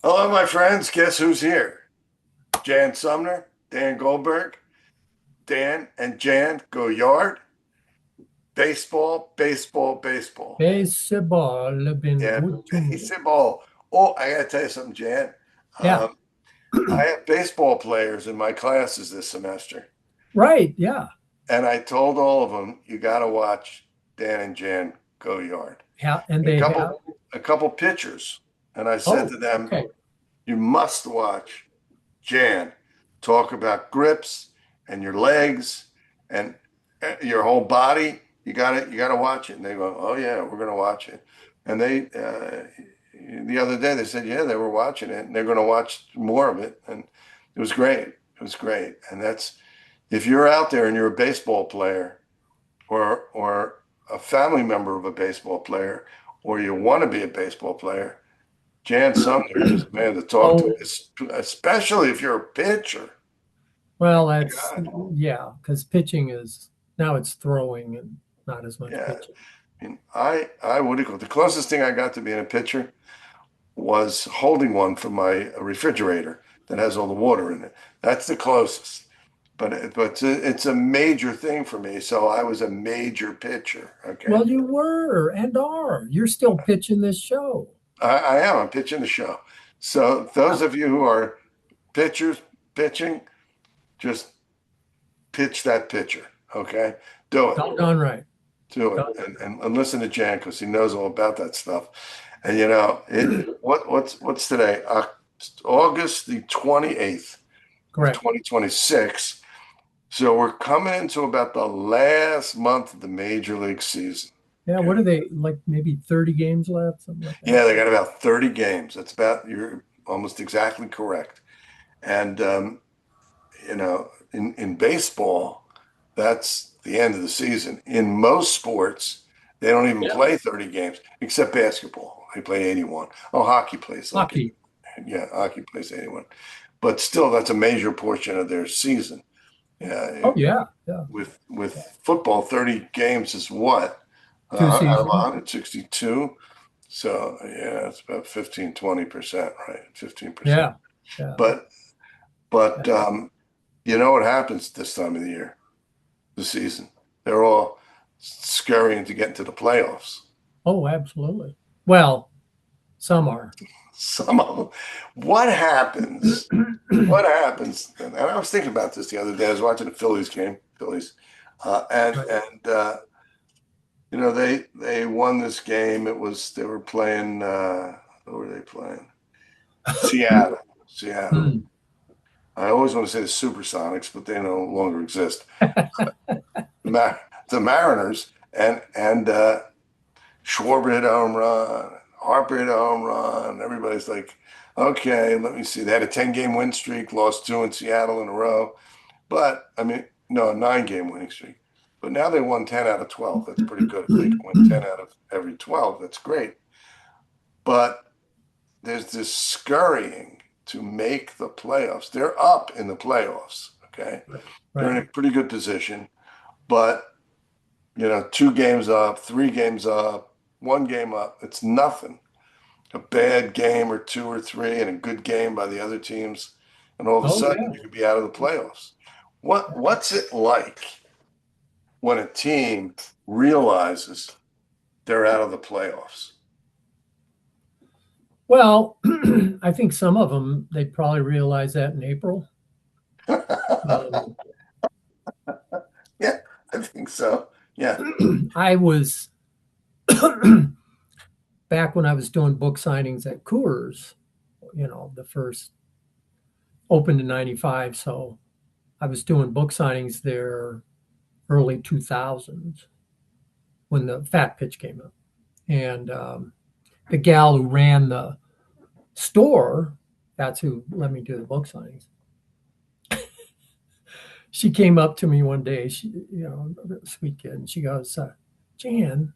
Hello, my friends. Guess who's here? Jan Sumner, Dan Goldberg. Dan and Jan go yard. Baseball, baseball, baseball. Baseball been Yeah, good to me. baseball. Oh, I gotta tell you something, Jan. Yeah, Um, I have baseball players in my classes this semester, right. Yeah, and I told all of them, you gotta watch Dan and Jan go yard. yeah, and A they have. couple, a couple pitchers, and I said Oh, to them, okay. you must watch Jan talk about grips and your legs and your whole body. You got to watch it. And they go, oh yeah, we're going to watch it. And the other day they said, yeah, they were watching it and they're going to watch more of it. And it was great. It was great. And that's, if you're out there and you're a baseball player or a family member of a baseball player, or you want to be a baseball player, Jan Sumner is a man to talk to, Oh, especially if you're a pitcher. well, My that's God. yeah, because pitching is now it's throwing and not as much Yeah. pitching. I mean, I would have, the closest thing I got to being a pitcher was holding one for my refrigerator that has all the water in it. That's the closest. But it's a major thing for me. So I was a major pitcher. Okay. Well, you were and are. You're still pitching this show. I am. I'm pitching the show. So those Yeah, of you who are pitchers pitching, just pitch that pitcher. Okay. Do it. doggone right. To it Done. and listen to Jan because he knows all about that stuff. And what's today? August the 28th of Correct. 2026. So we're coming into about the last month of the major league season. Yeah, Okay. what are they like? Maybe 30 games left, something like that. Yeah, they got about 30 games. That's about you're almost exactly correct. And in baseball, that's the end of the season. In most sports, they don't even Yeah, play 30 games, except basketball. They play 81. Oh, hockey plays like it. hockey. Yeah, hockey plays 81. But still, that's a major portion of their season. Oh Yeah, yeah, yeah. with football, 30 games is what? Two Out of seasons. 162. So, yeah, it's about 15, 20%, right? 15%. Yeah, yeah, But but yeah. you know what happens this time of the year, the season? They're all scurrying to get into the playoffs. Oh, absolutely. Well, some are. Some of them. What happens? What happens? And I was thinking about this the other day. I was watching the Phillies game, Phillies, Right. they won this game. They were playing. Who were they playing? Seattle. Seattle. Hmm. I always want to say the Supersonics, but they no longer exist. The Mariners and Schwarber hit a home run, Harper hit a home run. Everybody's like, okay, let me see. They had a 10-game win streak, lost two in Seattle in a row. But I mean, no, a 9-game winning streak. But now they won 10 out of 12. That's pretty good. If they can win 10 out of every 12, that's great. But there's this scurrying to make the playoffs. They're up in the playoffs. Okay. Right. They're Right. in a pretty good position. But 2 games up, 3 games up, 1 game up. It's nothing. A bad game or two or three and a good game by the other teams, and all of a Oh sudden yeah. you could be out of the playoffs. What's it like when a team realizes they're out of the playoffs? Well, I think some of them they probably realize that in April. Um, Yeah, I think so. Yeah. I was back when I was doing book signings at Coors. The first opened in '95, so I was doing book signings there early 2000s when the fat pitch came up, and the gal who ran the store, that's who let me do the book signings. She came up to me one day, sweet kid, and she goes, Jan,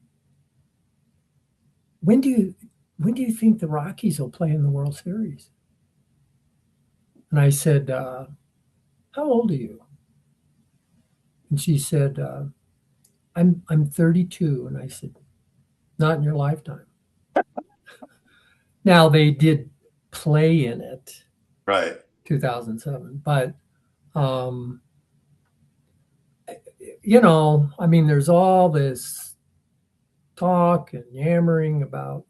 when do you when do you think the Rockies will play in the World Series? And I said, how old are you? And she said, I'm 32. And I said, not in your lifetime. Now they did play in it, Right. 2007. But um, you know, I mean, there's all this talk and yammering about,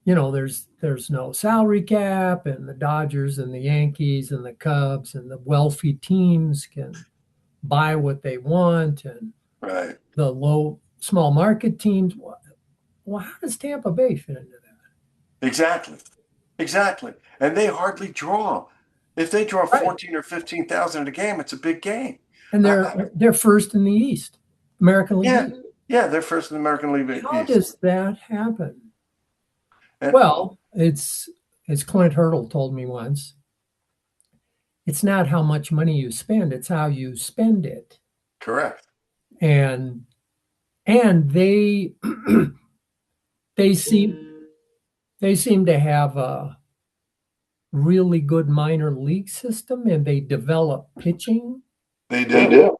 you know, there's no salary cap, and the Dodgers and the Yankees and the Cubs and the wealthy teams can buy what they want, and Right. the low small market teams. Well, how does Tampa Bay fit into that? Exactly. Exactly. And they hardly draw. If they draw Right. 14 or 15,000 a game, it's a big game. And I, they're I, they're first in the East, American League yeah. East. Yeah, they're first in the American League How East. does that happen? And Well, it's as Clint Hurdle told me once, it's not how much money you spend, it's how you spend it. correct. And and they seem they seem to have a really good minor league system, and they develop pitching. They They do. do.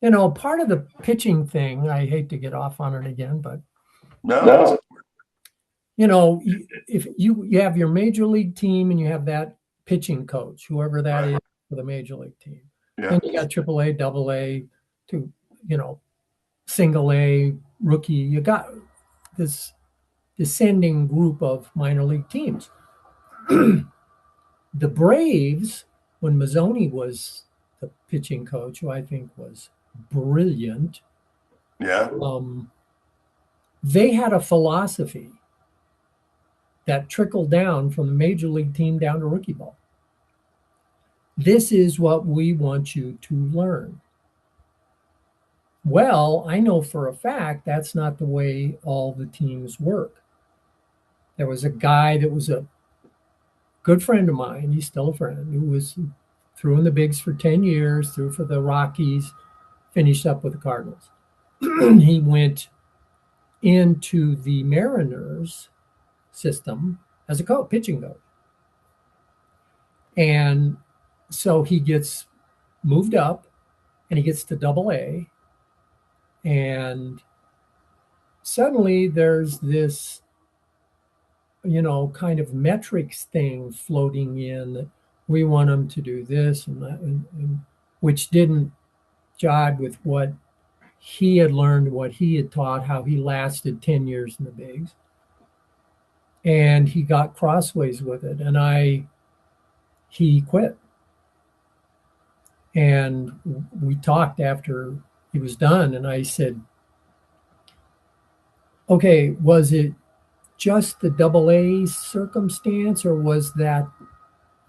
You know, part of the pitching thing, I hate to get off on it again, but No, it's No. you know, if you have your major league team and you have that pitching coach, whoever that right. is for the major league team, Yeah. then you got triple A, double A, to, you know, single A, rookie. You got this descending group of minor league teams. The Braves, when Mazzoni was the pitching coach, who I think was brilliant, Yeah. they had a philosophy that trickled down from the major league team down to rookie ball. This is what we want you to learn. Well, I know for a fact that's not the way all the teams work. There was a guy that was a good friend of mine, he's still a friend, who was through in the bigs for 10 years, through for the Rockies, finished up with the Cardinals. He went into the Mariners system as a coach, pitching coach. And so he gets moved up and he gets to double A. And suddenly there's this, you know, kind of metrics thing floating in. We want them to do this and that, and which didn't jibe with what he had learned, what he had taught, how he lasted 10 years in the bigs. And he got crossways with it. And he quit. And we talked after he was done. And I said, okay, was it just the double A circumstance, or was that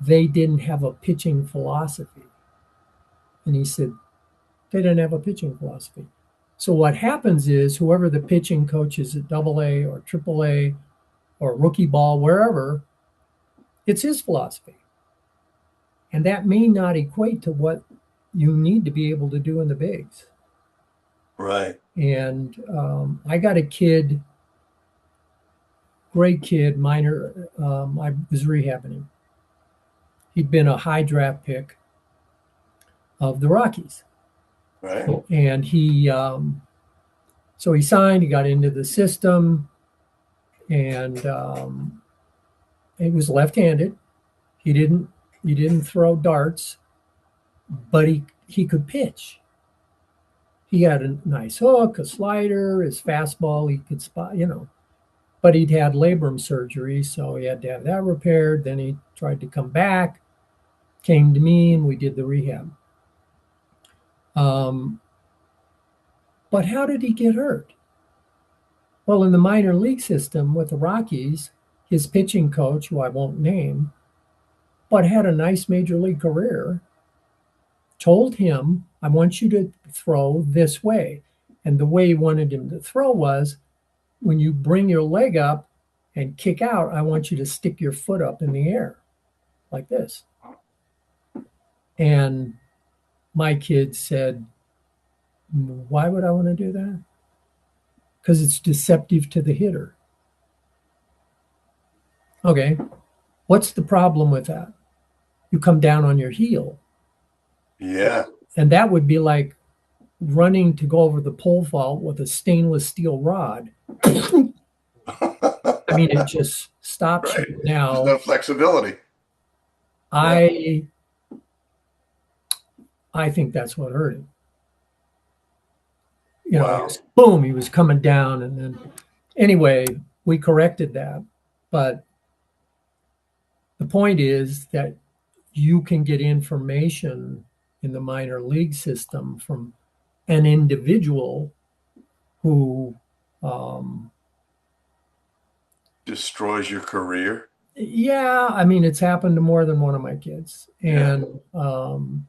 they didn't have a pitching philosophy? And he said, they didn't have a pitching philosophy. So what happens is whoever the pitching coach is at double A or triple A or rookie ball, wherever, it's his philosophy. And that may not equate to what you need to be able to do in the bigs. Right. And I got a kid, great kid, minor. I was rehabbing him. He'd been a high draft pick of the Rockies. Right. And so he signed, he got into the system, and he was left-handed. He didn't throw darts, but he could pitch. He had a nice hook, a slider, his fastball, he could spot, you know. But he'd had labrum surgery, so he had to have that repaired. Then he tried to come back, came to me, and we did the rehab. But how did he get hurt? Well, in the minor league system with the Rockies, his pitching coach, who I won't name, but had a nice major league career, told him, I want you to throw this way. And the way he wanted him to throw was, when you bring your leg up and kick out, I want you to stick your foot up in the air like this. And my kid said, why would I want to do that? Because it's deceptive to the hitter. Okay, what's the problem with that? You come down on your heel. Yeah. And that would be like running to go over the pole vault with a stainless steel rod. I mean, it just stops. stops you. Right. There's Now, no flexibility. Yeah. I I think that's what hurt him. He Wow. was boom, he was coming down, and then anyway, we corrected that. But the point is that you can get information in the minor league system from an individual who, um, Destroys your career. yeah, I mean, it's happened to more than one of my kids. Yeah. And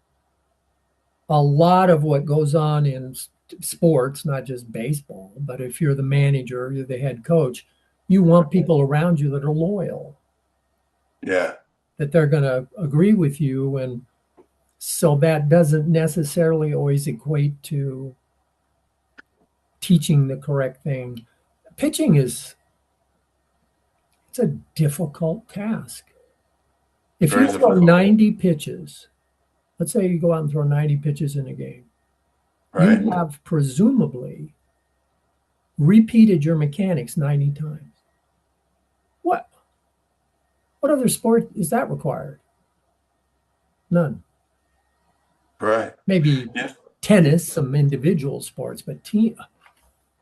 a lot of what goes on in sports, not just baseball, but if you're the manager, you're the head coach, you want people around you that are loyal, Yeah. that they're going to agree with you. And so that doesn't necessarily always equate to teaching the correct thing. Pitching is it's a difficult task. If you Very throw difficult. 90 pitches, let's say you go out and throw 90 pitches in a game, Right. you have presumably repeated your mechanics 90 times. What what other sport is that required? None. Right. Maybe Yeah. tennis, some individual sports, but team.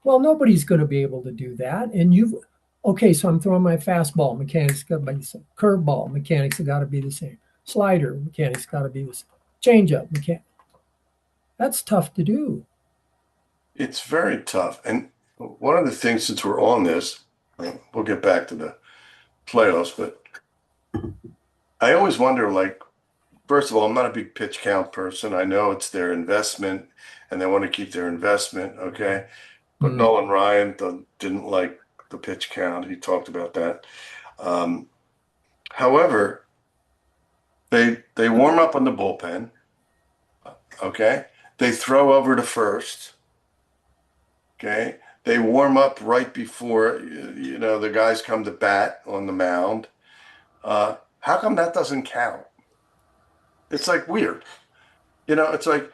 Well, nobody's going to be able to do that. And you've okay, so I'm throwing my fastball mechanics got to be the same. Curveball mechanics have got to be the same. Slider mechanics got to be the same. Changeup mechanics. That's tough to do. It's very tough. And one of the things, since we're on this, we'll get back to the playoffs, but I always wonder, like, first of all, I'm not a big pitch count person. I know it's their investment and they want to keep their investment. Okay. But Mm, Nolan Ryan didn't like the pitch count. He talked about that. Um, However, they warm up on the bullpen. Okay. They throw over to first. Okay. They warm up right before, the guys come to bat on the mound. How come that doesn't count? It's like weird. It's like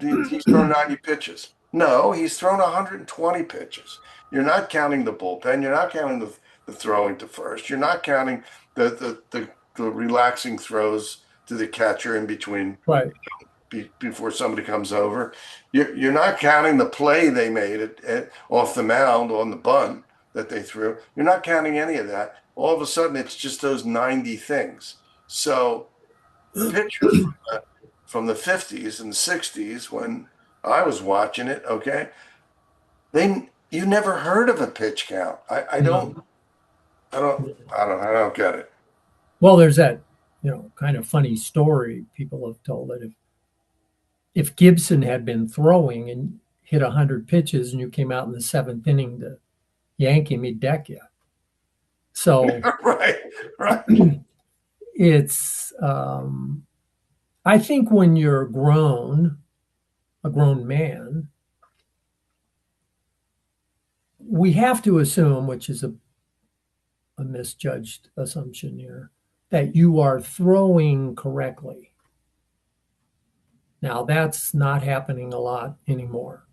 he's thrown 90 pitches. No, he's thrown 120 pitches. You're not counting the bullpen. You're not counting the throwing to first. You're not counting the relaxing throws to the catcher in between right. before somebody comes over. You're not counting the play they made off the mound on the bunt that they threw. You're not counting any of that. All of a sudden, it's just those 90 things. So the pitcher from the 50s and 60s when I was watching it, okay, you never heard of a pitch count. I don't No. I don't I don't get it. Well, there's that, kind of funny story people have told that if Gibson had been throwing and hit 100 pitches and you came out in the seventh inning to yank him, he'd deck you. So Right, right. it's, I think when you're a grown man, we have to assume, which is a misjudged assumption here, that you are throwing correctly. Now, that's not happening a lot anymore.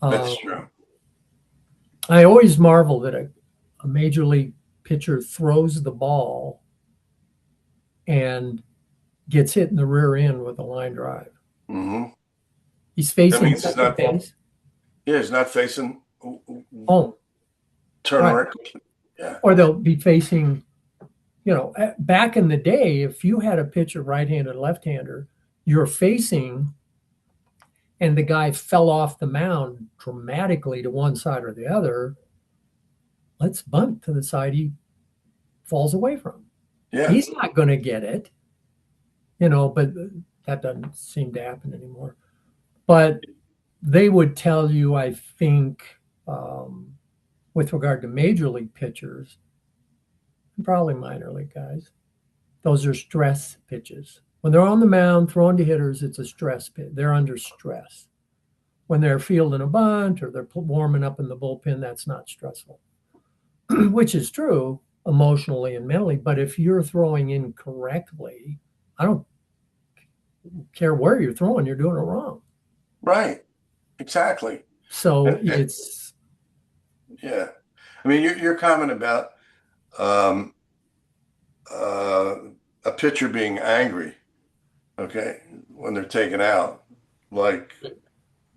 That's Um, true. I always marvel that a major league pitcher throws the ball and gets hit in the rear end with a line drive. Hmm. He's That facing means he's second not, base. yeah, he's not facing Home, turn right. around. Yeah. Or they'll be facing, back in the day, if you had a pitcher right-handed, left-hander, you're facing and the guy fell off the mound dramatically to one side or the other, let's bunt to the side he falls away from. Yeah. He's not going to get it, but that doesn't seem to happen anymore. But they would tell you, I think, with regard to major league pitchers, probably minor league guys, those are stress pitches. When they're on the mound throwing to hitters, it's a stress pit. They're under stress. When they're fielding a bunt or they're warming up in the bullpen, that's not stressful, which is true emotionally and mentally. But if you're throwing incorrectly, I don't care where you're throwing, you're doing it wrong. Right. Exactly. So And it's yeah. I mean, your comment about um, uh, a pitcher being angry, okay, when they're taken out, like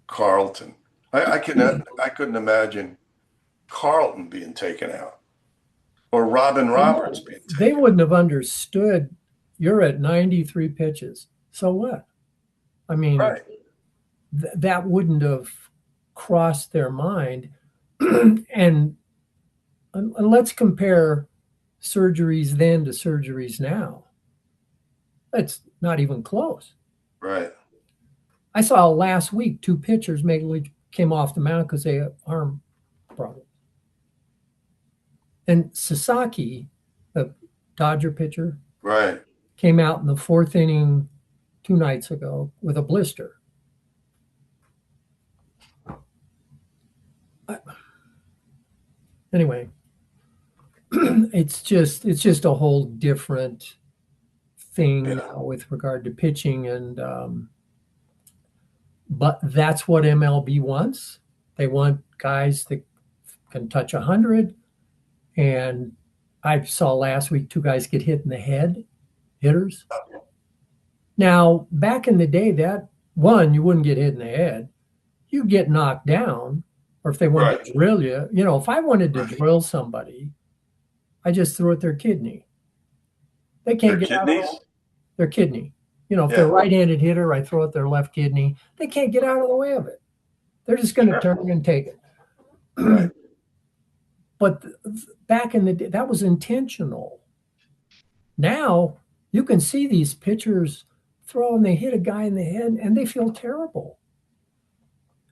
Carlton. I couldn't imagine Carlton being taken out or Robin Roberts being They taken out. wouldn't have understood. You're at 93 pitches. So what? I mean, Right, that wouldn't have crossed their mind. And let's compare surgeries then to surgeries now. It's not even close. right. I saw last week two pitchers came off the mound because they had arm problems. And Sasaki, the Dodger pitcher, Right. came out in the fourth inning 2 nights ago with a blister. Anyway, it's just a whole different thing Yeah. now with regard to pitching, and but that's what MLB wants. They want guys that can touch 100. And I saw last week two guys get hit in the head, hitters. Now, back in the day, that one, you wouldn't get hit in the head. You get knocked down, or if they wanted Right. to drill you, if I wanted to Right. drill somebody, I just threw at their kidney. They Their can't get out of kidneys? their kidney. If they're a Yeah. right-handed hitter, I throw at their left kidney. They can't get out of the way of it. They're just going to Sure. turn and take Right. it. But back in the day, that was intentional. Now you can see these pitchers throw and they hit a guy in the head and they feel terrible.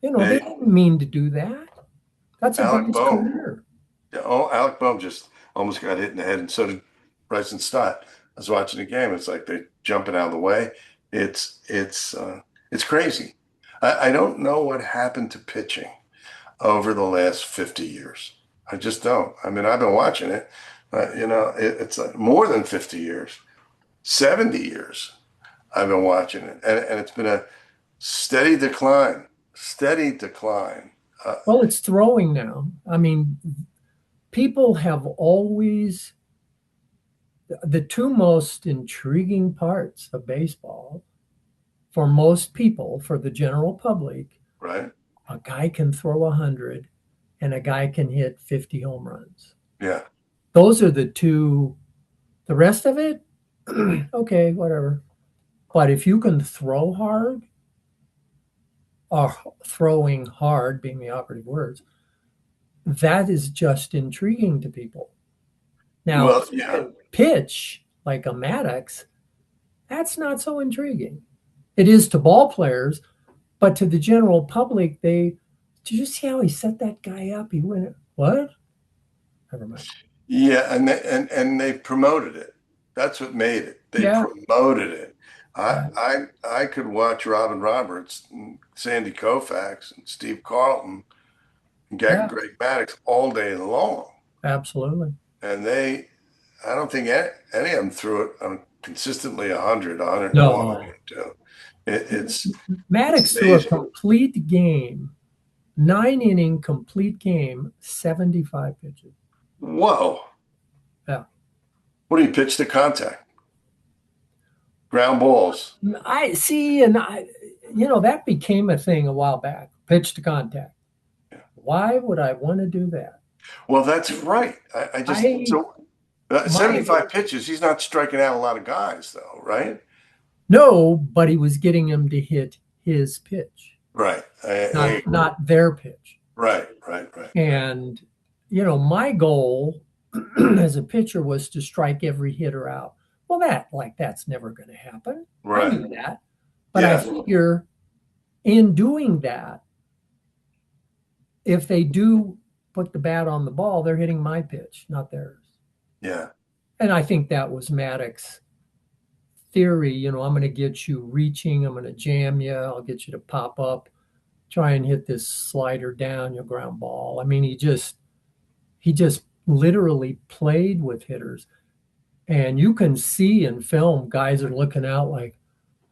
They Hey, didn't mean to do that. That's a Alec guy's Bohm. career. Yeah, oh, Alec Bohm just almost got hit in the head, and so did Bryson Stott. I was watching the game. It's like they're jumping out of the way. It's crazy. I don't know what happened to pitching over the last 50 years. I just don't. I mean, I've been watching it. It's more than 50 years, 70 years. I've been watching it, and it's been a steady decline, steady decline. Well, it's throwing now. I mean, people have always, the two most intriguing parts of baseball for most people, for the general public, Right? a guy can throw 100 and a guy can hit 50 home runs. Yeah. Those are the two. The rest of it, okay, whatever. But if you can throw hard, or throwing hard being the operative words, that is just intriguing to people. Now, Well, if you yeah. can pitch like a Maddox, that's not so intriguing. It is to ball players, but to the general public, did you see how he set that guy up? He went, what? Never mind. Yeah, and they promoted it. That's what made it. They Yeah, promoted it. I yeah, I could watch Robin Roberts and Sandy Koufax and Steve Carlton and yeah, Greg Maddux all day long. absolutely. And I don't think any of them threw it on consistently 100, 101, No, 102. It's Maddox threw a amazing. complete game, 9 inning complete game, 75 pitches. Whoa. Yeah. What do you pitch to contact? Ground balls. I see, and that became a thing a while back, pitch to contact. Yeah. Why would I want to do that? Well, that's right. I just I, so my, 75 pitches. He's not striking out a lot of guys, though, right? no, but he was getting him to hit his pitch, Right. not their pitch. Right. Right. Right. And, my goal as a pitcher was to strike every hitter out. Well, that's never going to happen. I Right. knew that. But I Yeah. figure in doing that, if they do put the bat on the ball, they're hitting my pitch, not theirs. Yeah. And I think that was Maddox's theory. I'm going to get you reaching, I'm going to jam you, I'll get you to pop up, try and hit this slider down, your ground ball. I mean, he just literally played with hitters. And you can see in film, guys are looking out like,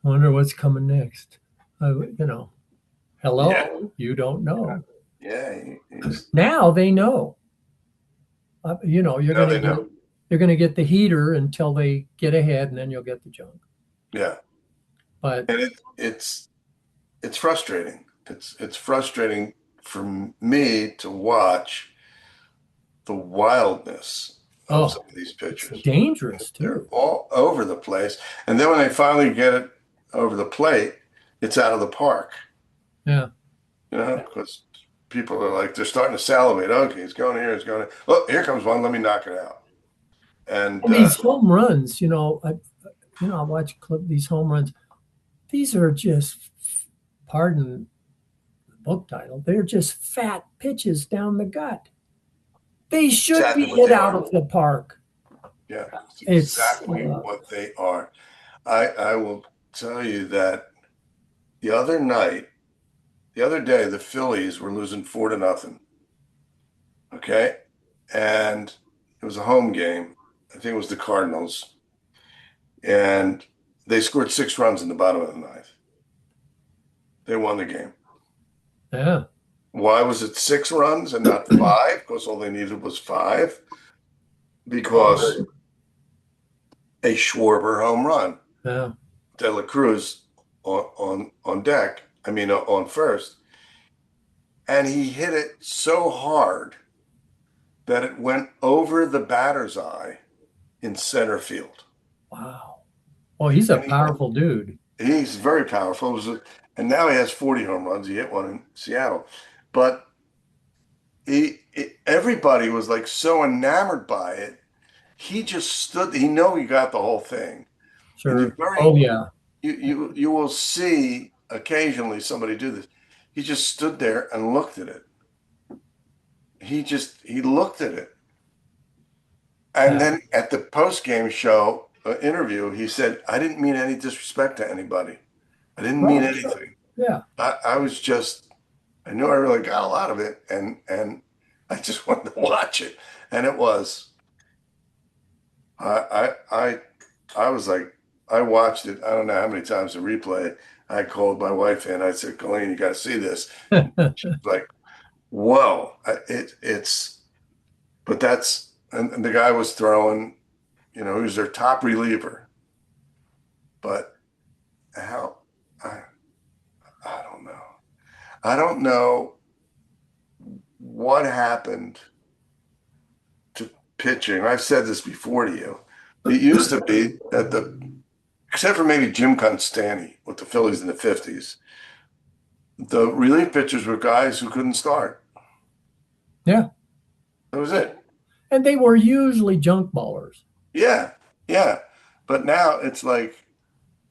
I wonder what's coming next. Yeah. Hello, you don't know. Yeah. Now they know. You're No, going they to get know. They're going to get the heater until they get ahead, and then you'll get the junk. Yeah. But And it's frustrating. It's frustrating for me to watch the wildness of oh, some of these it's pitchers. dangerous They're too. all over the place. And then when they finally get it over the plate, it's out of the park, Yeah. because people are like, they're starting to salivate. Okay, it's going here, it's going here. Oh, here comes one. Let me knock it out. And And these home runs, I watch these home runs. These are just, pardon the book title, they're just fat pitches down the gut. They should be exactly what hit they out are. of the park. Yeah, it's It's exactly what they are. I will tell you that the other night, the other day, the Phillies were losing 4-0. Okay. And it was a home game. I think it was the Cardinals. And they scored 6 runs in the bottom of the ninth. They won the game. yeah, Why was it 6 runs and not five? Because all they needed was five. Because a Schwarber home run. yeah. De La Cruz on deck. I mean, on first. And he hit it so hard that it went over the batter's eye in center field. Wow. Well, he's a And powerful dude. he's very powerful. And now he has 40 home runs. He hit one in Seattle. But everybody was like so enamored by it. He just stood, he got the whole thing. And Sure. Oh yeah. you will see occasionally somebody do this. He just stood there and looked at it. He looked at it. And Yeah. then at the post game show interview, he said, I didn't mean any disrespect to anybody. I didn't mean Oh, sure. anything. Yeah. I was just, I knew I really got a lot of it, and I just wanted to watch it. And it was, I was like, I watched it. I don't know how many times to replay. I called my wife and I said, Colleen, you got to see this. She's like, whoa, but and the guy was throwing, he was their top reliever. But how, I, I don't know. I don't know what happened to pitching. I've said this before to you. It used to be that except for maybe Jim Constanti with the Phillies in the 50s, the relief pitchers were guys who couldn't start. Yeah. That was it. And they were usually junk ballers. Yeah, yeah. But now it's like,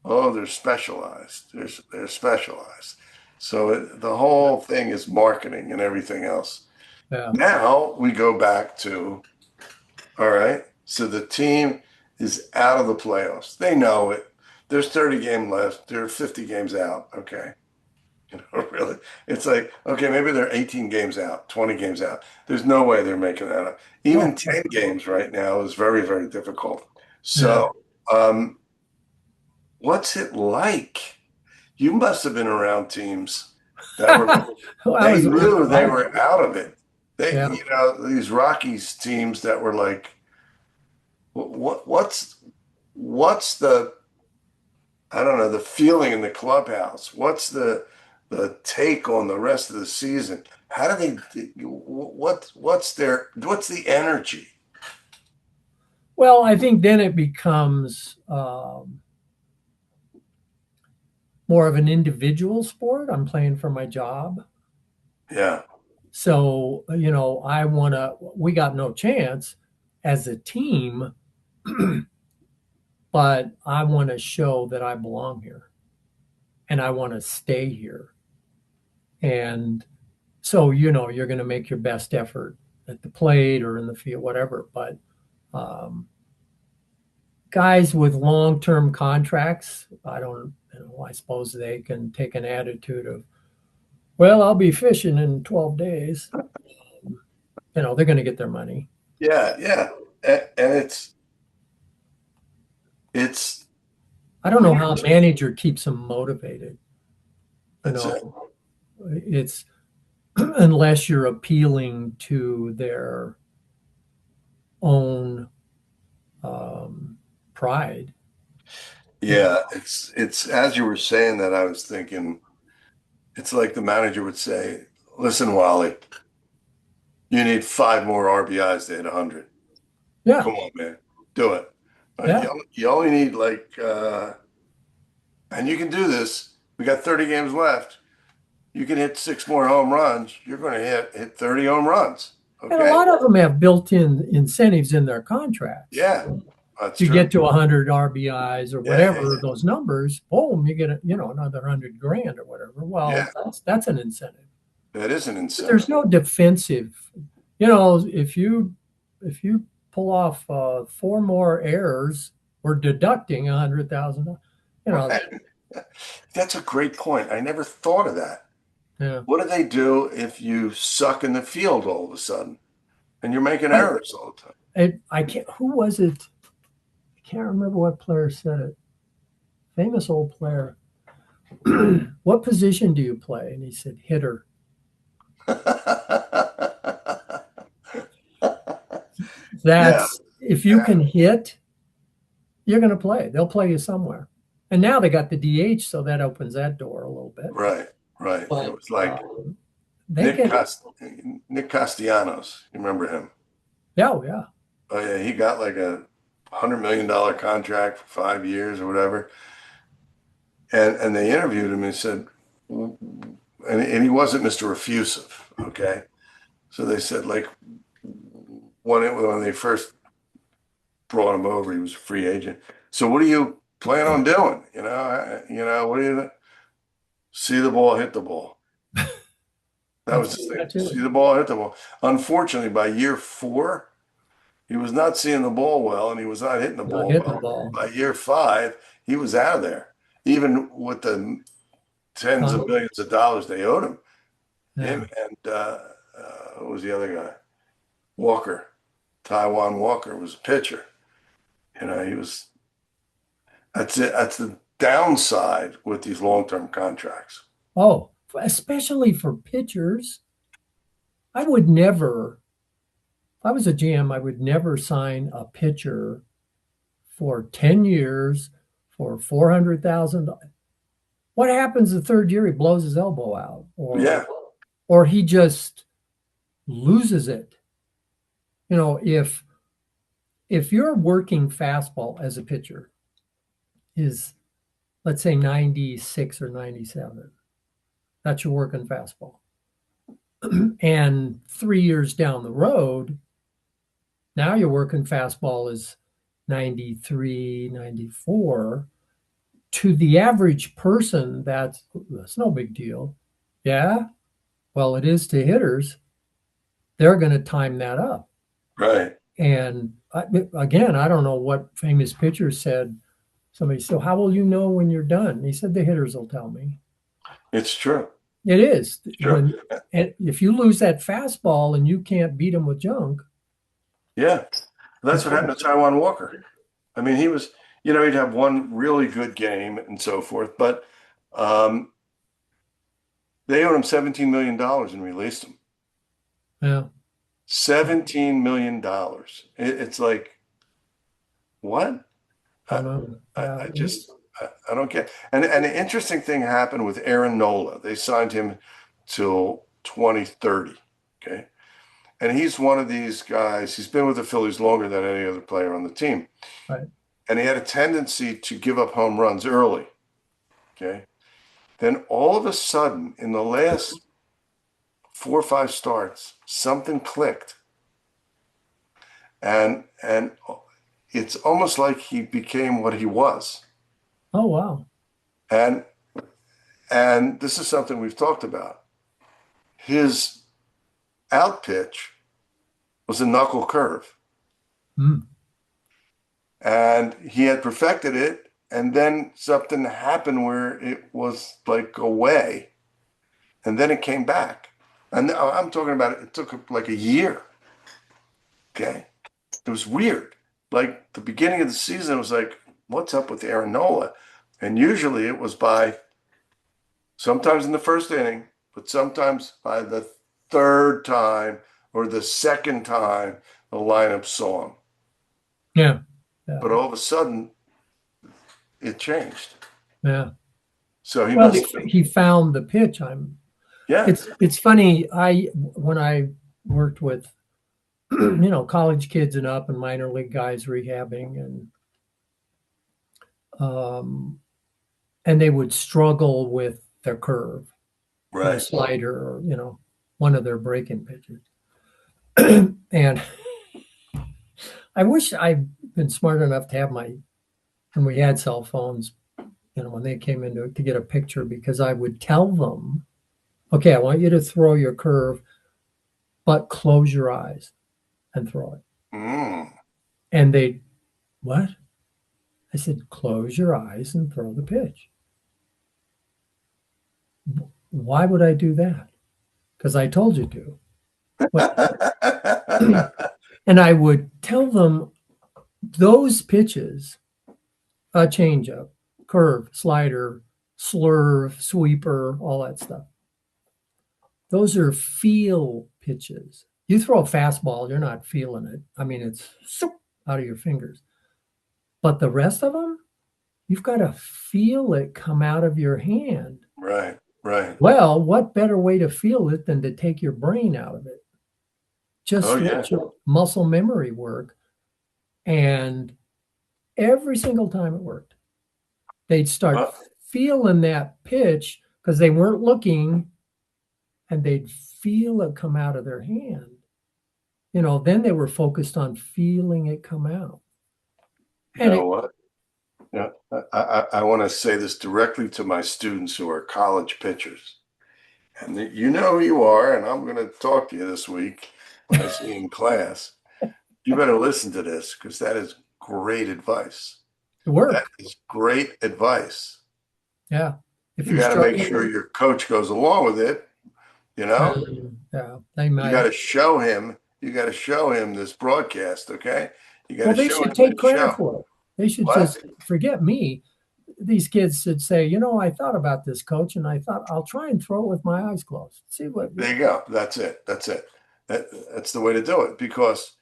oh, they're specialized. They're specialized. So the whole thing is marketing and everything else. Yeah. Now we go back to, all right, so the team is out of the playoffs. They know it. There's 30 games left. They're 50 games out. Okay. Really. It's like, okay, maybe they're 18 games out, 20 games out. There's no way they're making that up. Even Oh, 10 games right now is very, very difficult. yeah. So, what's it like? You must have been around teams that were like, Well, I they was around knew they five. were out of it. Yeah. These Rockies teams that were like, what's the, I don't know, the feeling in the clubhouse? What's the take on the rest of the season? How do what's the energy? Well, I think then it becomes more of an individual sport. I'm playing for my job. Yeah, So, we got no chance as a team, but I want to show that I belong here and I want to stay here. And so, you're going to make your best effort at the plate or in the field, whatever. But um, guys with long-term contracts, I suppose they can take an attitude of, well, I'll be fishing in 12 days. They're going to get their money. yeah, yeah. And it's I don't know how a manager keeps them motivated. You that's it. know, it's unless you're appealing to their own pride. You know, Yeah, it's as you were saying that, I was thinking it's like the manager would say, "Listen, Wally, you need five more RBIs to hit 100. yeah, Come on, man, do it. yeah. You only need like, and you can do this. We got 30 games left. You can hit six more home runs. You're going to hit 30 home runs. And a Okay? lot of them have built-in incentives in their contracts. Yeah, that's If you true. get to 100 RBIs or Yeah, yeah, whatever those numbers, boom, you get another 100 grand or whatever. yeah. Well, that's an incentive. That is an But there's incentive. no defensive. If you pull off four more errors, we're deducting $100,000. You know, Right. That's a great point. I never thought of that. yeah. What do they do if you suck in the field all of a sudden and you're making I, errors all the time? I can't. Who was it? I can't remember what player said it. Famous old player. What position do you play? And he said hitter. Yeah, That's if you can hit, you're going to play. They'll play you somewhere. And now they got the DH, so that opens that door a little bit. right, right. It But was like they get, Nick Castellanos. You remember him? yeah, oh, yeah, Oh yeah, he got like $100 million contract for 5 years or whatever. And they interviewed him and said, and he wasn't Mr. Effusive, okay? So they said like when they first brought him over, he was a free agent. So what do you plan on doing? What do you see the ball, hit the ball? That that's was his thing. that's See it. the ball, hit the ball. Unfortunately, by year four, he was not seeing the ball well and he was not hitting the Not ball hitting the well. ball. By year five, he was out of there. Even with the tens of Con- millions of dollars they owed him. yeah. Him and what was the other guy? Walker. Taiwan Walker was a pitcher. He was. That's it. That's the downside with these long-term contracts. Oh, especially for pitchers, I would never. If I was a GM, I would never sign a pitcher for 10 years for 400,000. What happens the third year? He blows his elbow out, Yeah, or he just loses it. If your working fastball as a pitcher is, let's say, 96 or 97, that's your working fastball. And 3 years down the road, now your working fastball is 93, 94. To the average person, that's no big deal. Yeah, well, it is to hitters. They're going to time that up. right. And again, I don't know what famous pitcher said. Somebody said, "How will you know when you're done?" He said, "The hitters will tell me." It's true. It is It's true. when, and if you lose that fastball and you can't beat them with junk, Yeah, that's it's what happened over. to Taiwan Walker. I mean, he was, he'd have one really good game and so forth, but um, they owed him $17 million and released him. Yeah, $17 million. It's like, what? I I, know. I, Yeah, I just, I don't get. And an interesting thing happened with Aaron Nola. They signed him till 2030. Okay. And he's one of these guys, he's been with the Phillies longer than any other player on the team. right. And he had a tendency to give up home runs early. Okay. Then all of a sudden, in the last 4 or 5 starts, something clicked. And it's almost like he became what he was. Oh wow. And and this is something we've talked about. His out pitch was a knuckle curve. Mm. And he had perfected it, and then something happened where it was like away, and then it came back. And I'm talking about it took like a year. Okay. It was weird. Like the beginning of the season was like, what's up with Aaron Nola? And usually it was by sometimes in the first inning, but sometimes by the third time or the second time the lineup saw him. Yeah, Yeah. but all of a sudden it changed. Yeah. So he Well, must have, he found the pitch. yeah, It's funny. When I worked with college kids and up and minor league guys rehabbing um, and they would struggle with their curve or right. slider or one of their breaking pitches. And I wish I'd been smart enough to have when we had cell phones, when they came into it to get a picture because I would tell them, okay, I want you to throw your curve, but close your eyes and throw it. Mm. And they, what? I said, close your eyes and throw the pitch. Why would I do that? Because I told you to. And I would tell them those pitches, a changeup, curve, slider, slurve, sweeper, all that stuff. Those are feel pitches. You throw a fastball, you're not feeling it. I mean, it's out of your fingers. But the rest of them, you've got to feel it come out of your hand. Right, right. Well, what better way to feel it than to take your brain out of it? Oh Just yeah. let your muscle memory work. And every single time it worked, they'd start Uh, feeling that pitch because they weren't looking and they'd feel it come out of their hand. Then they were focused on feeling it come out. you And know what? Yeah, I want to say this directly to my students who are college pitchers. And you know who you are, and I'm going to talk to you this week when I see you in class. You better listen to this because that is great advice. it That worked. is great advice. Yeah. If You you're got to make struggling sure with, your coach goes along with it. You know, yeah, they you got might. to show him. You got to show him this broadcast. Okay, you got Well, to they show should him the take credit show. for it. They should What? just forget me. These kids should say, I thought about this, coach, and I thought I'll try and throw it with my eyes closed. See what. There you go. That's it. That's it. That's the way to do it because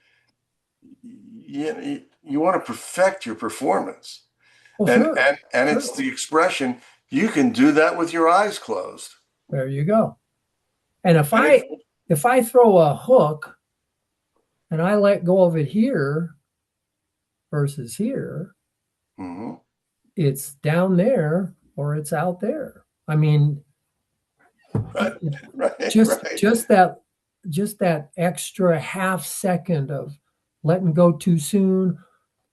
you want to perfect your performance. Well, And sure, and sure. it's the expression you can do that with your eyes closed. There you go. And if And I if I throw a hook and I let go of it here versus here, mhm. it's down there or it's out there. I mean, Right, right, just right. just that just that extra half second of letting go too soon.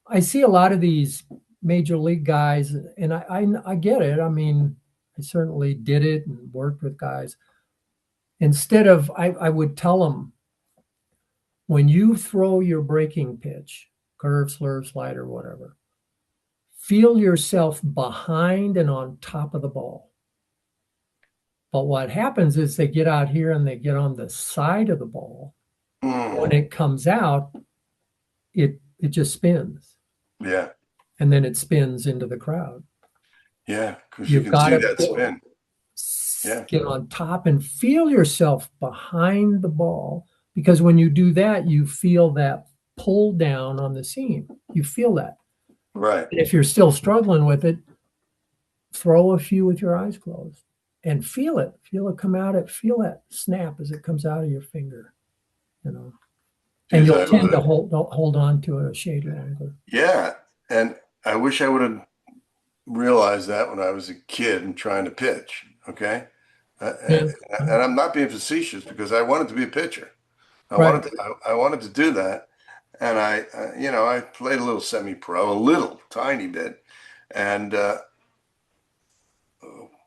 I see a lot of these major league guys, and I get it. I mean, I certainly did it and worked with guys. Instead of, I would tell them when you throw your breaking pitch, curve, slurve, slider, whatever, feel yourself behind and on top of the ball. But what happens is they get out here and they get on the side of the ball. When Mm, it comes out, it just spins, yeah, and then it spins into the crowd. yeah, because you You've can got see to that spin. Yeah, get on top and feel yourself behind the ball, because when you do that, you feel that pull down on the seam. You feel that. right. And if you're still struggling with it, throw a few with your eyes closed and feel it. Feel it come out. Feel that snap as it comes out of your finger. You know, and Geez, you'll tend to hold on to it a shade longer. yeah, and I wish I would have realized that when I was a kid and trying to pitch. Okay, Yeah. and I'm not being facetious because I wanted to be a pitcher. Right. I wanted to do that, and I played a little semi-pro, a little tiny bit, and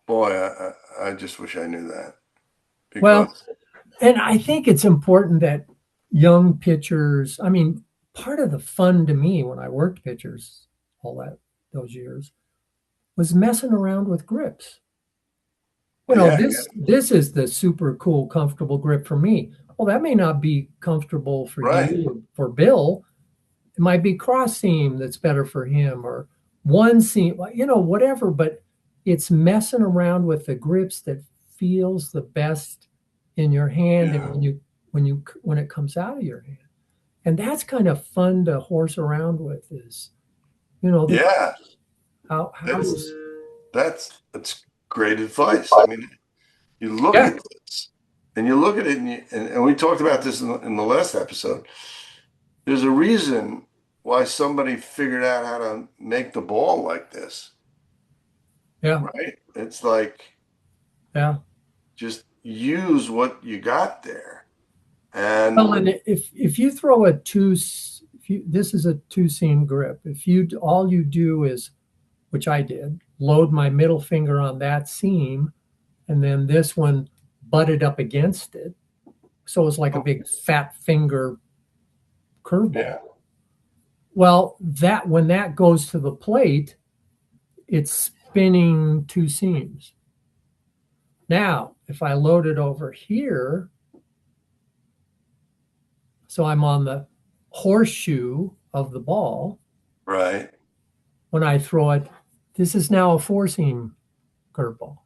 boy, I just wish I knew that Well, because and I think it's important that young pitchers, I mean, part of the fun to me when I worked pitchers all those years was messing around with grips. yeah, This is the super cool, comfortable grip for me. Well, that may not be comfortable for right, you or for Bill. It might be cross seam that's better for him or one seam, whatever, but it's messing around with the grips that feels the best in your hand and yeah, when it comes out of your hand. And that's kind of fun to horse around with is You know, the Yeah, how that's that's great advice. I mean, you look yeah, at this and you look at it, and we talked about this in the last episode. There's a reason why somebody figured out how to make the ball like this, yeah, right? It's like yeah. just use what you got there. Well, And and if you throw a if you this is a two seam grip. If you all you do is, which I did, load my middle finger on that seam, and then this one butted up against it, so it's like a big fat finger yeah, curveball. Well, that when that goes to the plate, it's spinning two seams. Now, if I load it over here, so I'm on the horseshoe of the ball, right. when I throw it, this is now a four seam curveball.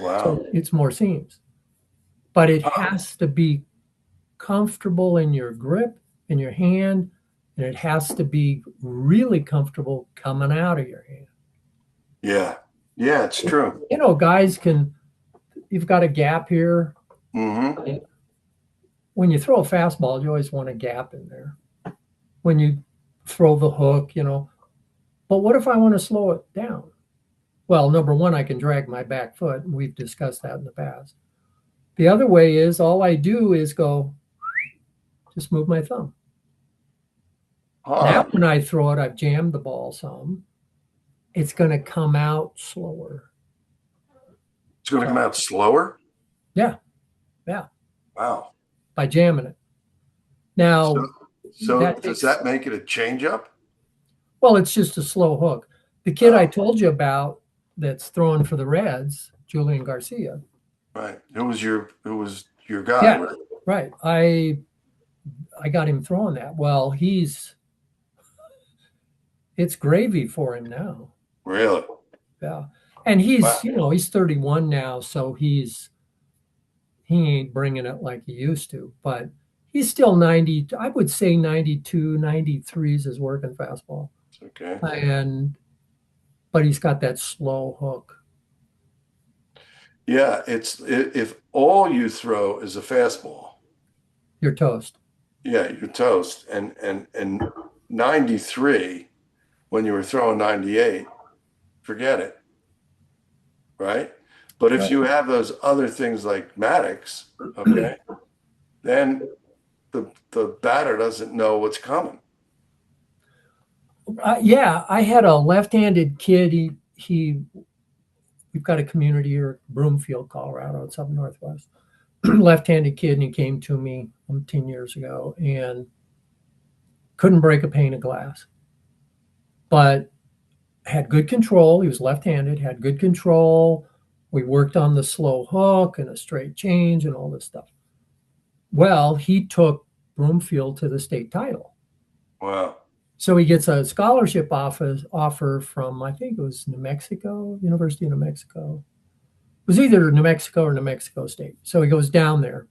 Wow. So it's more seams, but it Huh. has to be comfortable in your grip, in your hand, and it has to be really comfortable coming out of your hand. Yeah. Yeah, it's true. You know, guys can, you've got a gap here. Hmm. When you throw a fastball, you always want a gap in there. When you throw the hook, you know, but what if I want to slow it down? Well, number one, I can drag my back foot, and we've discussed that in the past. The other way is all I do is go, just move my thumb. Now, Huh. when I throw it, I've jammed the ball some. It's going to come out slower. It's going to come So, out slower. yeah, yeah, Wow. by jamming it. So, Now, so that does takes, that make it a changeup? well, it's just a slow hook. The kid I Oh, told you about that's throwing for the Reds, Julian Garcia. right. Who was your guy, Yeah, right? right. I got him throwing that. Well, it's gravy for him now. Really? Yeah. And he's, Wow. you know, he's 31 now, so he ain't bringing it like he used to, but he's still 90. I would say 92, 93 is his working fastball. Okay. And, but he's got that slow hook. Yeah, if all you throw is a fastball, You're toast. yeah, you're toast. And 93, when you were throwing 98, forget it, right? But if Right. you have those other things like Maddox, okay, then the batter doesn't know what's coming. Yeah, I had a left-handed kid. We've got a community here, Broomfield, Colorado. It's up northwest. Left-handed kid, and he came to me 10 years ago and couldn't break a pane of glass, but had good control. He was left-handed, had good control. We worked on the slow hook and a straight change and all this stuff. Well, he took Broomfield to the state title. Wow. So he gets a scholarship offer from, I think it was New Mexico, University of New Mexico. It was either New Mexico or New Mexico State. So he goes down there.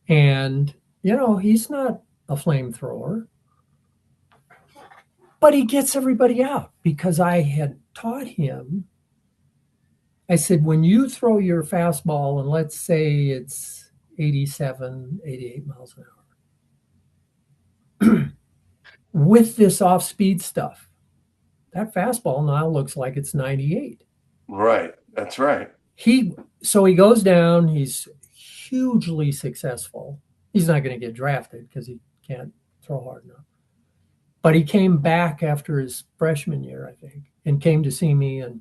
And, you know, he's not a flamethrower, but he gets everybody out because I had taught him. I said, when you throw your fastball, and let's say it's 87, 88 miles an hour, with this off speed stuff, that fastball now looks like it's 98. Right. That's right. So he goes down, he's hugely successful. He's not going to get drafted because he can't throw hard enough. But he came back after his freshman year, I think, and came to see me. And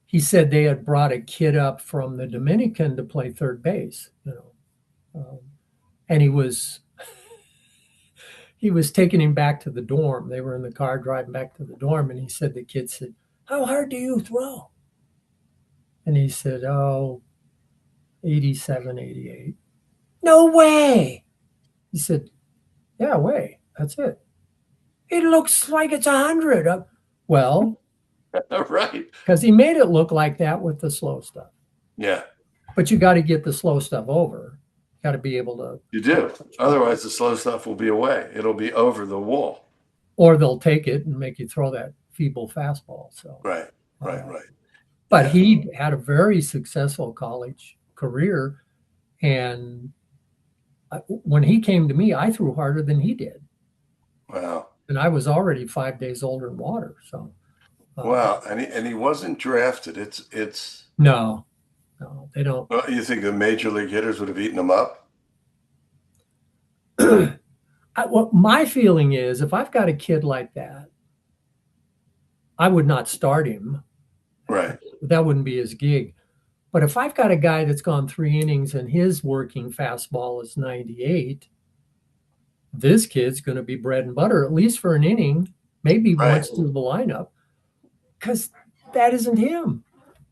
he said they had brought a kid up from the Dominican to play third base, you know. And he was taking him back to the dorm. They were in the car driving back to the dorm, and he said, the kid said, "How hard do you throw?" And he said, "Oh, 87, 88." "No way." He said, "Yeah, way. That's it. It looks like it's 100." Well, Right. because he made it look like that with the slow stuff. Yeah. But you got to get the slow stuff over. Got to be able to, You do. Otherwise, the slow stuff will be away. It'll be over the wall. or they'll take it and make you throw that feeble fastball. So, Right, right, uh, right. but Yeah. he had a very successful college career. And when he came to me, I threw harder than he did. Wow. And I was already 5 days older in water. So, uh, Wow. And he wasn't drafted. It's no, no, they don't. well, you think the major league hitters would have eaten him up? Well, my feeling is if I've got a kid like that, I would not start him. Right. That wouldn't be his gig. But if I've got a guy that's gone 3 innings and his working fastball is 98, this kid's going to be bread and butter, at least for an inning, maybe Right. once through the lineup, because that isn't him.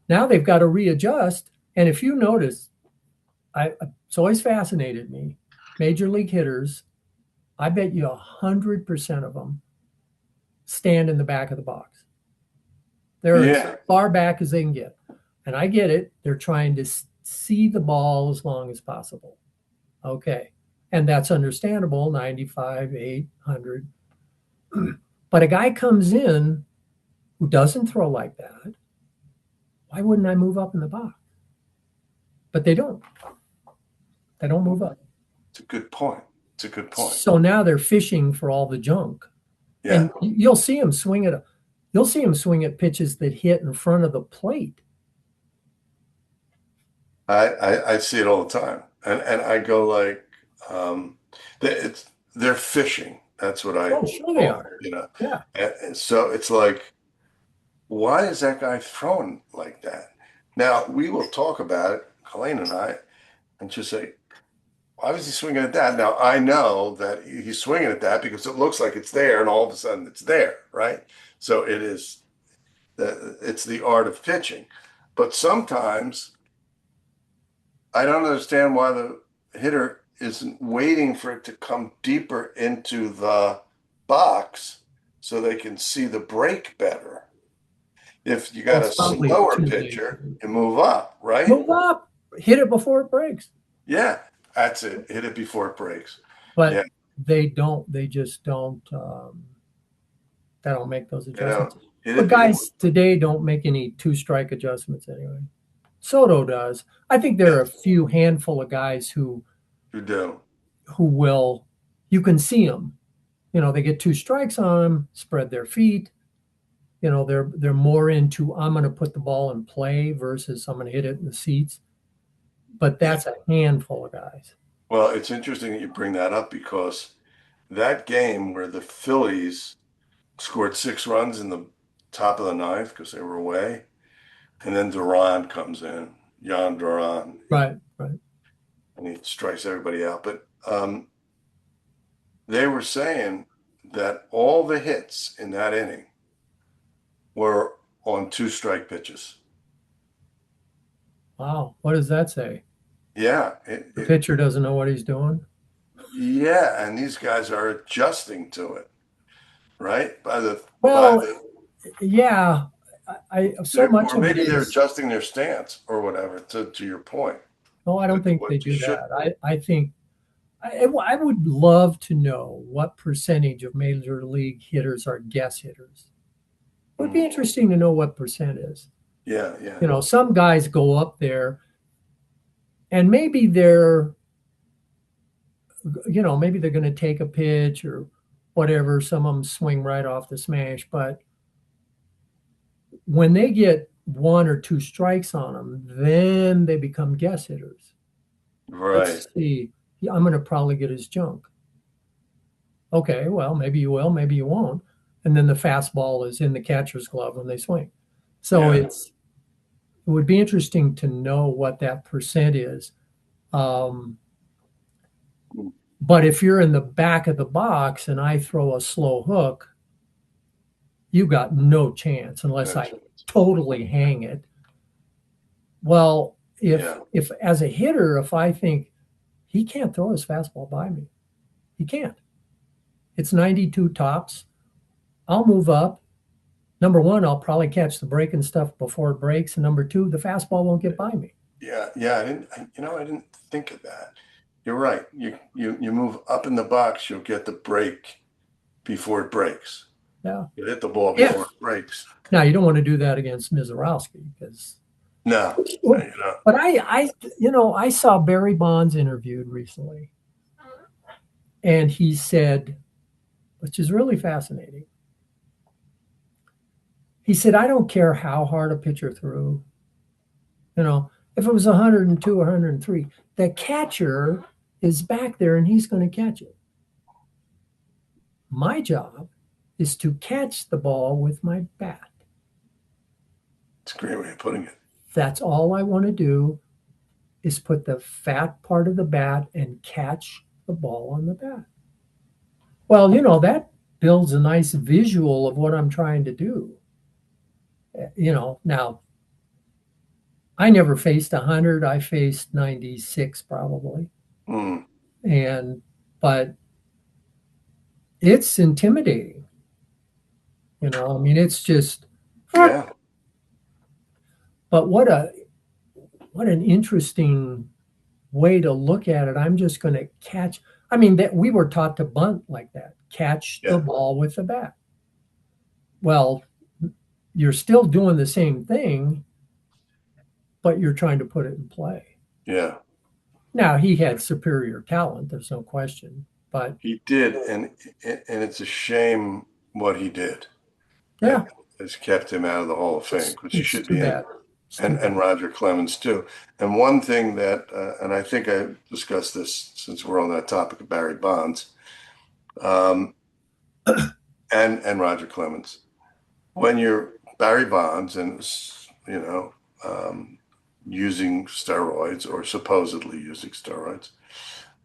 Now they've got to readjust. And if you notice, it's always fascinated me. Major league hitters, I bet you 100% of them stand in the back of the box. They're as Yeah. far back as they can get. And I get it. They're trying to see the ball as long as possible. Okay. And that's understandable, 95, 800. But a guy comes in who doesn't throw like that. Why wouldn't I move up in the box? But they don't. They don't move up. It's a good point. It's a good point. So now they're fishing for all the junk. Yeah. And you'll see them swing at pitches that hit in front of the plate. I see it all the time. And I go like, they're fishing. That's what I Oh, sure they call are. it, you know. Yeah. And so it's like, why is that guy throwing like that? Now we will talk about it, Colleen and I, and just say, why was he swinging at that? Now I know that he's swinging at that because it looks like it's there, and all of a sudden it's there, right? So it's the art of pitching. But sometimes I don't understand why the hitter isn't waiting for it to come deeper into the box so they can see the break better. If you got Well, a it's probably slower too late. pitcher, you move up, right? Move up, hit it before it breaks. Yeah, that's it. Hit it before it breaks. Yeah, But they don't. They just don't. They don't make those you know, adjustments. hit But it before. guys today don't make any two-strike adjustments anyway. Soto does. I think there are a Yes, few handful of guys you do. who will. You can see them. They get two strikes on them, spread their feet. They're more into I'm going to put the ball in play versus I'm going to hit it in the seats. But Yeah. that's a handful of guys. Well, it's interesting that you bring that up because that game where the Phillies scored 6 runs in the top of the ninth because they were away, and then Duran comes in, Jan Duran, Right, right. and he strikes everybody out. But they were saying that all the hits in that inning were on two-strike pitches. Wow. What does that say? Yeah, The pitcher doesn't know what he's doing. yeah, and these guys are adjusting to it, right? Well, yeah. I so much Or of it maybe they're is. adjusting their stance or whatever. To your point, No, I don't think what they you do should. that. I think I would love to know what percentage of major league hitters are guess hitters. It would be interesting to know what percent is. Yeah, yeah, Some guys go up there and maybe they're going to take a pitch or whatever. Some of them swing right off the smash, but when they get one or two strikes on them, then they become guess hitters. right. Let's see. Yeah, I'm going to probably get his junk. Okay, well, maybe you will, maybe you won't. And then the fastball is in the catcher's glove when they swing. So Yeah, it would be interesting to know what that percent is. But if you're in the back of the box and I throw a slow hook, you got no chance unless that's I totally hang it. Well, if yeah, if as a hitter, if I think he can't throw his fastball by me, he can't. It's 92 tops. I'll move up. Number one, I'll probably catch the breaking stuff before it breaks. And number two, the fastball won't get by me. yeah, yeah. I didn't think of that. you're right. You move up in the box, you'll get the break before it breaks. Yeah. You hit the ball before If it breaks. now you don't want to do that against Mizorowski because. No, Oh, you know, but I saw Barry Bonds interviewed recently, and he said, which is really fascinating. He said, "I don't care how hard a pitcher threw. If it was 102 or 103, the catcher is back there and he's going to catch it. My job is to catch the ball with my bat. it's a great way of putting it. That's all I want to do is put the fat part of the bat and catch the ball on the bat." Well, that builds a nice visual of what I'm trying to do. Now I never faced 100. I faced 96 probably. Mm, And, but it's intimidating. I mean, it's just, yeah, but what an interesting way to look at it. I'm just going to catch. I mean, that we were taught to bunt like that, catch the yeah, ball with the bat. Well, you're still doing the same thing, but you're trying to put it in play. yeah. Now, he had superior talent, there's no question, but He did, and it's a shame what he did. It yeah, has kept him out of the Hall of Fame, which he it's should too be in, bad. It's too and bad. Roger Clemens too. And one thing that, and I think I discussed this since we're on that topic of Barry Bonds, um, and Roger Clemens. When you're Barry Bonds and using steroids or supposedly using steroids,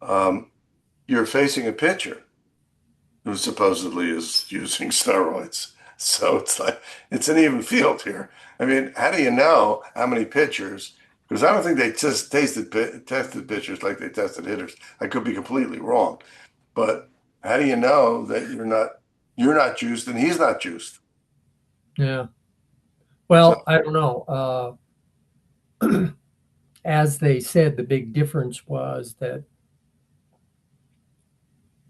um, you're facing a pitcher who supposedly is using steroids. So it's like it's an even field here. I mean, how do you know how many pitchers? Because I don't think they just tested pitchers like they tested hitters. I could be completely wrong, but how do you know that you're not juiced and he's not juiced? Yeah. So Well, I don't know. As they said, the big difference was that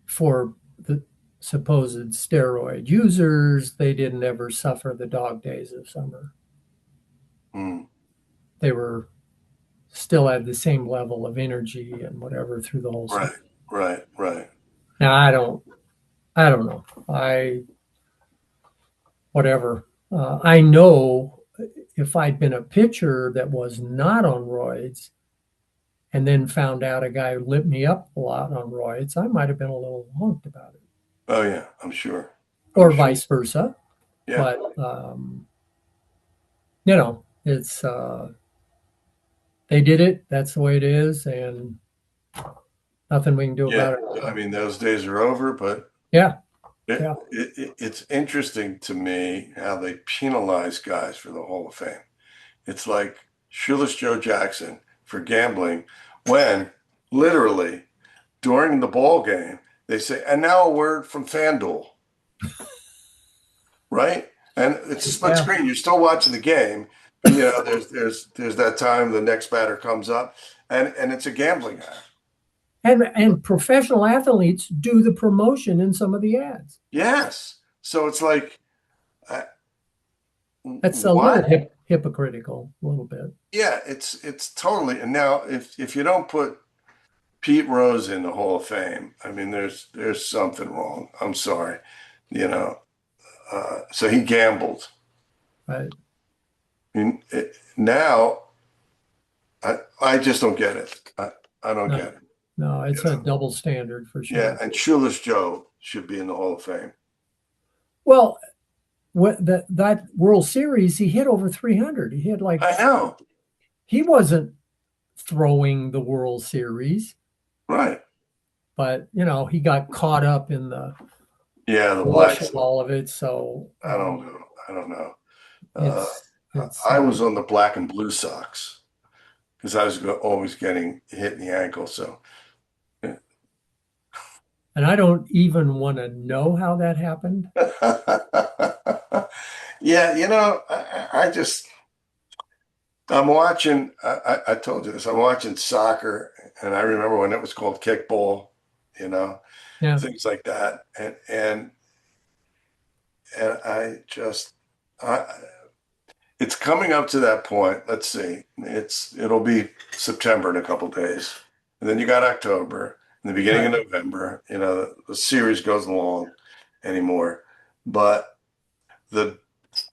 for the supposed steroid users, they didn't ever suffer the dog days of summer. mm, They were still at the same level of energy and whatever through the whole right, season. right. Now I don't know. Whatever. I know if I'd been a pitcher that was not on roids and then found out a guy lit me up a lot on roids, I might have been a little honked about it, Oh yeah, I'm sure. I'm or sure. vice versa. Yeah, But it's they did it. That's the way it is, and nothing we can do yeah. about it I now. mean, those days are over, but Yeah, it, yeah, it's interesting to me how they penalize guys for the Hall of Fame. It's like Shoeless Joe Jackson for gambling when literally during the ball game they say, and now a word from FanDuel, right? And it's a split yeah. screen. You're still watching the game, but there's that time the next batter comes up, and it's a gambling act. And professional athletes do the promotion in some of the ads. Yes. So it's like, uh, That's a little what? hypocritical, a little bit. Yeah, it's totally. And now, if you don't put Pete Rose in the Hall of Fame, I mean, there's something wrong. I'm sorry, you know. So he gambled. Right? I mean, now I just don't get it. I don't No, get it. no, You it's a know? double standard for Yeah, sure. and Shoeless Joe should be in the Hall of Fame. Well, that World Series, he hit over 300. He hit like I know. he wasn't throwing the World Series, Right. but he got caught up in the Yeah, the rush black. of all of it. So I don't know. I don't know. Uh, it's I was on the black and blue Sox because I was always getting hit in the ankle. So, and I don't even want to know how that happened. yeah, I just I'm watching. I told you this. I'm watching soccer, and I remember when it was called kickball, you know, Yeah. things like that. And I just I it's coming up to that point. Let's see. It'll be September in a couple days. And then you got October and the beginning Right. of November. The series goes along anymore. But the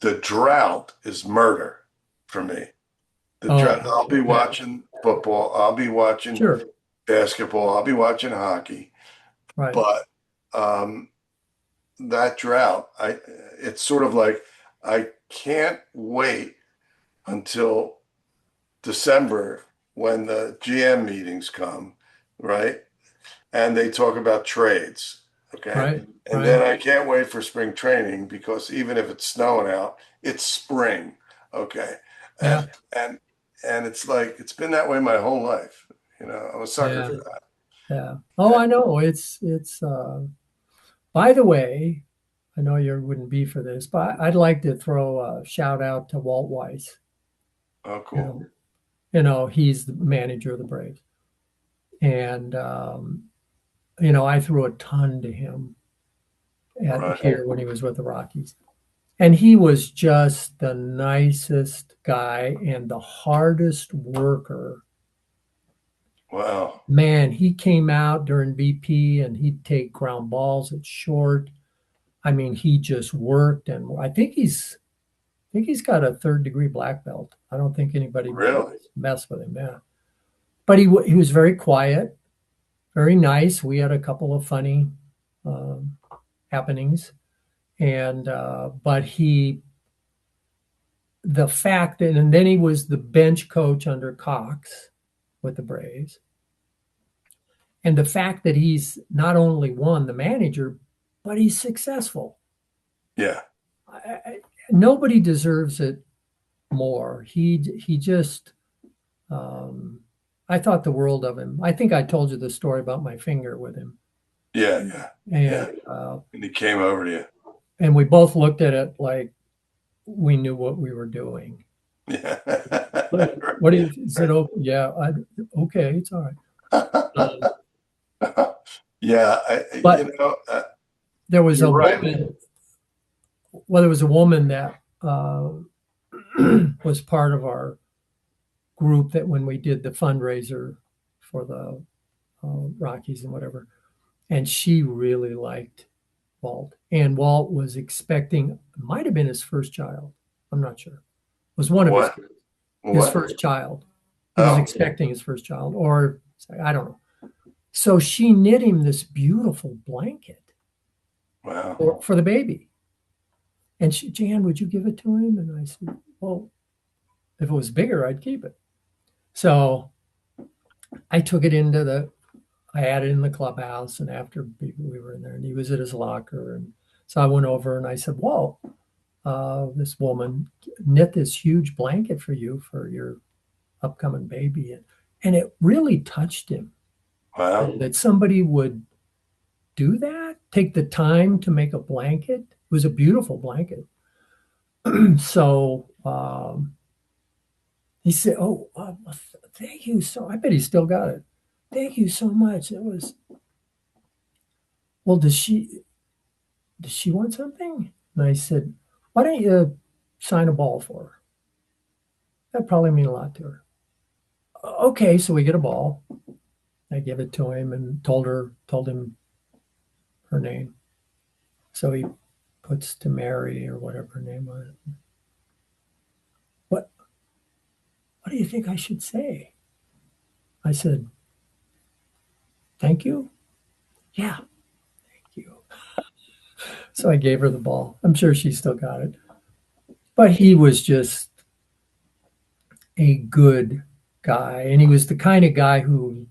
the drought is murder for me. The drought. Oh, I'll be yeah. watching football. I'll be watching Sure. basketball. I'll be watching hockey. Right. But um, that drought, it's sort of like I can't wait until December when the GM meetings come, right? And they talk about trades, okay? Right. And then Right. I can't wait for spring training because even if it's snowing out, it's spring, okay? Yeah. And and and it's like it's been that way my whole life. I'm a sucker Yeah. for that. Yeah. Oh, And, I know. It's by the way, I know you wouldn't be for this, but I'd like to throw a shout out to Walt Weiss. oh, You cool. know, he's the manager of the Braves. And I threw a ton to him at Right. here when he was with the Rockies. And he was just the nicest guy and the hardest worker. Wow. Man, he came out during BP and he'd take ground balls at short. I mean, he just worked, and I think he's got a third-degree black belt. I don't think anybody would Really? mess with him. Yeah, but he was very quiet, very nice. We had a couple of funny um, happenings, and but the fact that, and then he was the bench coach under Cox with the Braves, and the fact that he's not only won the manager, but he's successful. Yeah. Nobody deserves it more. He just um, I thought the world of him. I think I told you the story about my finger with him, Yeah. Yeah. and Yeah. And he came over to you. and we both looked at it like we knew what we were doing. Yeah. What do you said? Oh, yeah, okay, it's all right. Um, Yeah. but there was You're a right. woman. Well, there was a woman that was part of our group that when we did the fundraiser for the Rockies and whatever, and she really liked Walt. And Walt was expecting, might have been his first child. I'm not sure. It was one of his What? kids, his What? first child. He was Oh, expecting his first child, or I don't know. So she knit him this beautiful blanket wow. for the baby. And Jan, would you give it to him? And I said, well, if it was bigger, I'd keep it. So I took it I had it in the clubhouse, and after we were in there, and he was at his locker, and so I went over and I said, "Walt, this woman knit this huge blanket for you for your upcoming baby," and it really touched him Wow. that somebody would do that, take the time to make a blanket. It was a beautiful blanket. So he said, "Oh, thank you so." I bet he still got it. Thank you so much. It was well. Does she want something? And I said, why don't you sign a ball for her? That'd probably mean a lot to her. Okay, so we get a ball. I give it to him and told him her name. So he puts to Mary or whatever her name was. What what do you think I should say? I said, thank you. Yeah, thank you. So I gave her the ball. I'm sure she still got it. But he was just a good guy. And he was the kind of guy who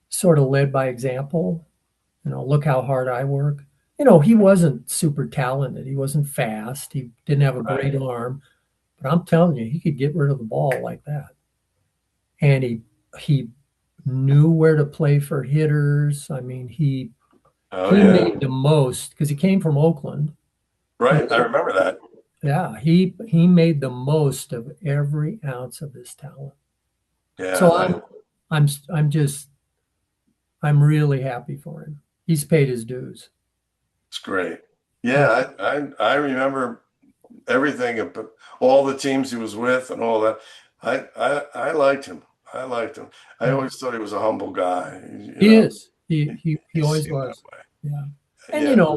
sort of led by example. Look how hard I work. He wasn't super talented. He wasn't fast. He didn't have a Right. great arm, but I'm telling you, he could get rid of the ball like that. And he knew where to play for hitters. I mean, he Oh, he yeah. made the most because he came from Oakland. He, Right. I remember that. yeah, he made the most of every ounce of his talent. Yeah. So I'm just I'm really happy for him. He's paid his dues. It's great. Yeah. Yeah, I remember everything about all the teams he was with and all that. I liked him. I liked him. I Yeah. always thought he was a humble guy. He is. He He, he he he always seemed that was. way. Yeah. And Yeah,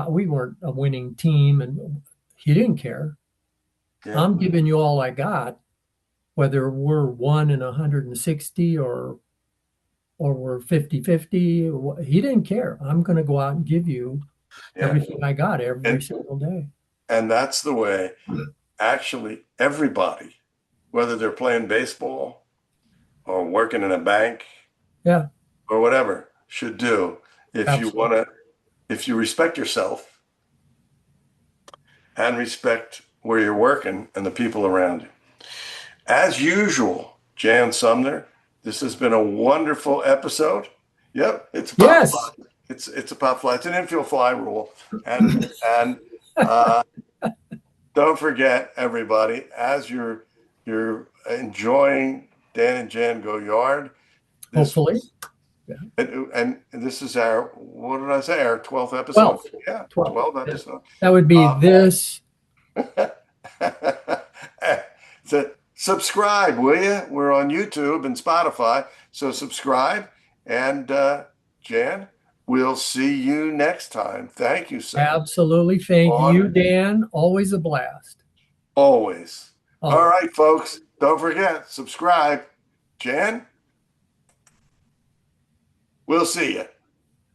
we weren't a winning team, and he didn't care. yeah, I'm giving you all I got, whether we're 1 in 160 or we're 50-50. He didn't care. I'm going to go out and give you yeah. everything I got every And single day. and that's the way actually everybody, whether they're playing baseball or working in a bank Yeah, or whatever, should do. If you want absolutely. to, if you respect yourself and respect where you're working and the people around you. As usual, Jan Sumner, this has been a wonderful episode. Yep, it's a pop fly. Yes. It's a pop fly. It's an infield fly rule. And uh, don't forget, everybody, as you're enjoying Dan and Jan Go Yard, this Hopefully. was Yeah. and this is our, what did I say? Our 12th episode? 12. Yeah, 12. 12 Yeah. episode. That would be Uh, this. so subscribe, will you? We're on YouTube and Spotify, so subscribe. And Jan, we'll see you next time. Thank you, sir. Absolutely. Thank you, On Dan. Always a blast. always. All Always. right, folks. Don't forget, subscribe. Jan, we'll see you.